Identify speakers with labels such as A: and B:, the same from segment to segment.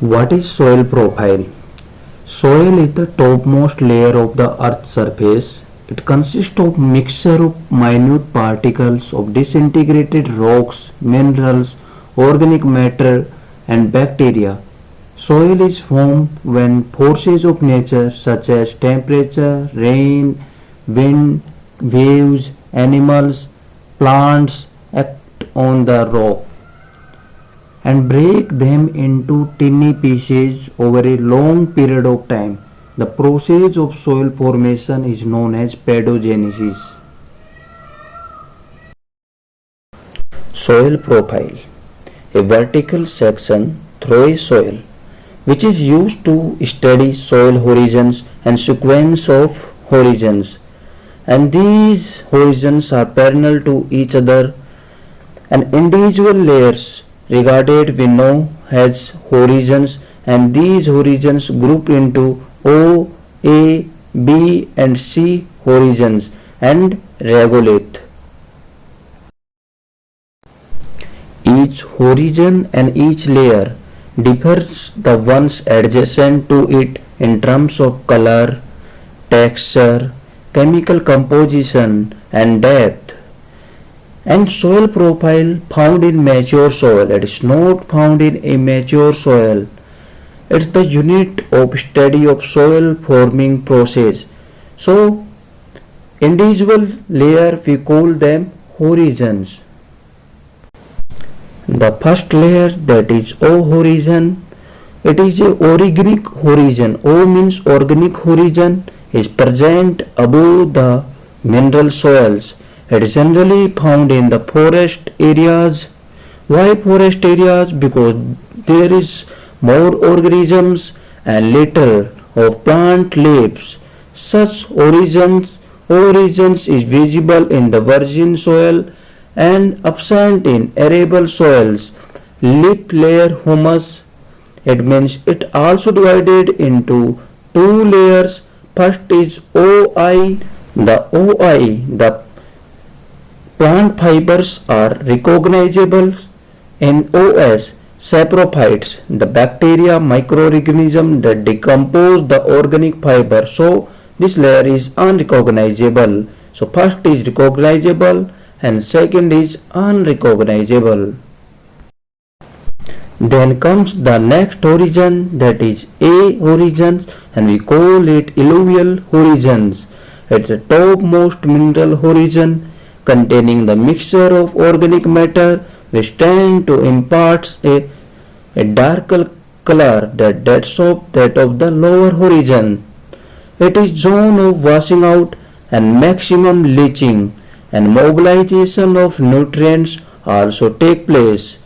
A: What is soil profile? Soil is the topmost layer of the earth's surface. It consists of mixture of minute particles of disintegrated rocks, minerals, organic matter and bacteria. Soil is formed when forces of nature such as temperature, rain, wind, waves, animals, plants act on the rock and break them into tiny pieces over a long period of time. The process of soil formation is known as pedogenesis. Soil profile: a vertical section through a soil which is used to study soil horizons and sequence of horizons, and these horizons are parallel to each other and individual layers regarded we know as horizons, and these horizons grouped into O, A, B and C horizons and regolith. Each horizon and each layer differs the ones adjacent to it in terms of color, texture, chemical composition and depth. And soil profile found in mature soil. It is not found in immature soil. It is the unit of study of soil forming process. So individual layer we call them horizons. The first layer, that is O horizon, it is a organic horizon. O means organic horizon, is present above the mineral soils. It is generally found in the forest areas. Why forest areas? Because there is more organisms and litter of plant leaves. Such origins is visible in the virgin soil and absent in arable soils. Lip layer humus, it means it also divided into two layers. First is OI. The plant fibers are recognizable in OS. Saprophytes, the bacteria microorganism that decompose the organic fiber. So this layer is unrecognizable. So first is recognizable and second is unrecognizable. Then comes the next horizon, that is A horizon, and we call it alluvial horizons. It's the topmost mineral horizon containing the mixture of organic matter which tend to impart a darker color that's of that of the lower horizon. It is zone of washing out and maximum leaching, and mobilization of nutrients also take place.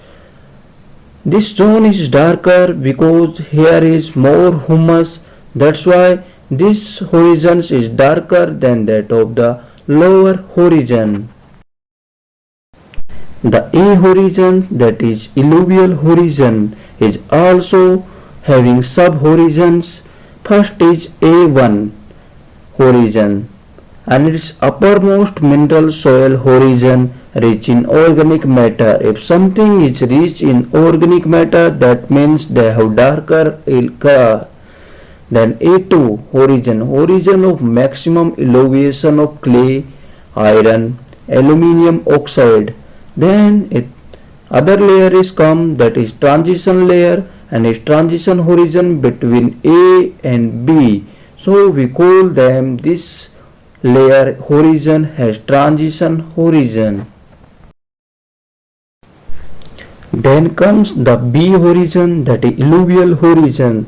A: This zone is darker because here is more humus. That's why this horizon is darker than that of the lower horizon. The A horizon, that is alluvial horizon, is also having sub-horizons. First is A1 horizon, and its uppermost mineral soil horizon rich in organic matter. If something is rich in organic matter, that means they have darker color. Then A2 horizon of maximum elevation of clay, iron, aluminium oxide. Then other layer is come, that is transition layer, and is transition horizon between A and B. So we call them this layer horizon as transition horizon. Then comes the B horizon, that is alluvial horizon.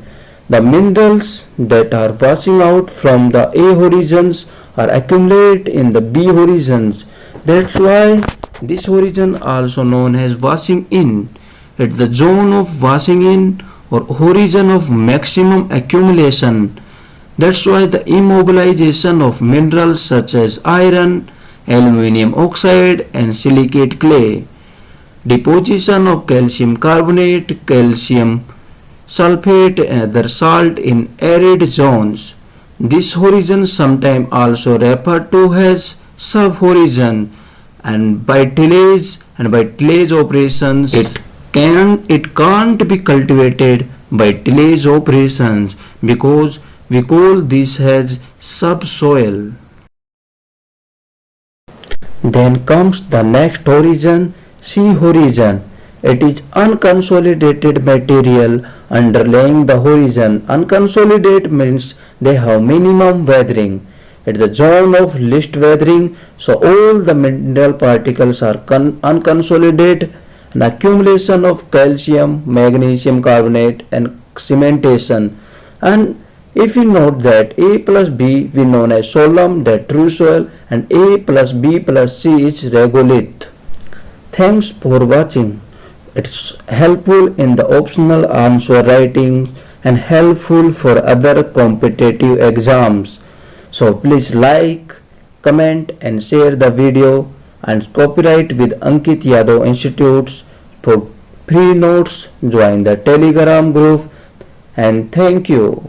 A: The minerals that are washing out from the A horizons are accumulated in the B horizons. That's why this horizon also known as washing in. It's the zone of washing in or horizon of maximum accumulation. That's why the immobilization of minerals such as iron, aluminium oxide and silicate clay, deposition of calcium carbonate, calcium sulfate and other salt in arid zones. This horizon sometimes also referred to as sub-horizon, and by tillage operations it can't be cultivated by tillage operations because we call this as subsoil. Then comes the next horizon, sea horizon. It is unconsolidated material underlying the horizon. Unconsolidated means they have minimum weathering. It's the zone of least weathering, so all the mineral particles are unconsolidated. An accumulation of calcium, magnesium carbonate and cementation. And if we note that A plus B we known as soil, that true soil, and A plus B plus C is regolith. Thanks for watching. It's helpful in the optional answer writing and helpful for other competitive exams. So please like, comment and share the video and copyright with Ankit Yadav Institutes. For free notes, join the Telegram group and thank you.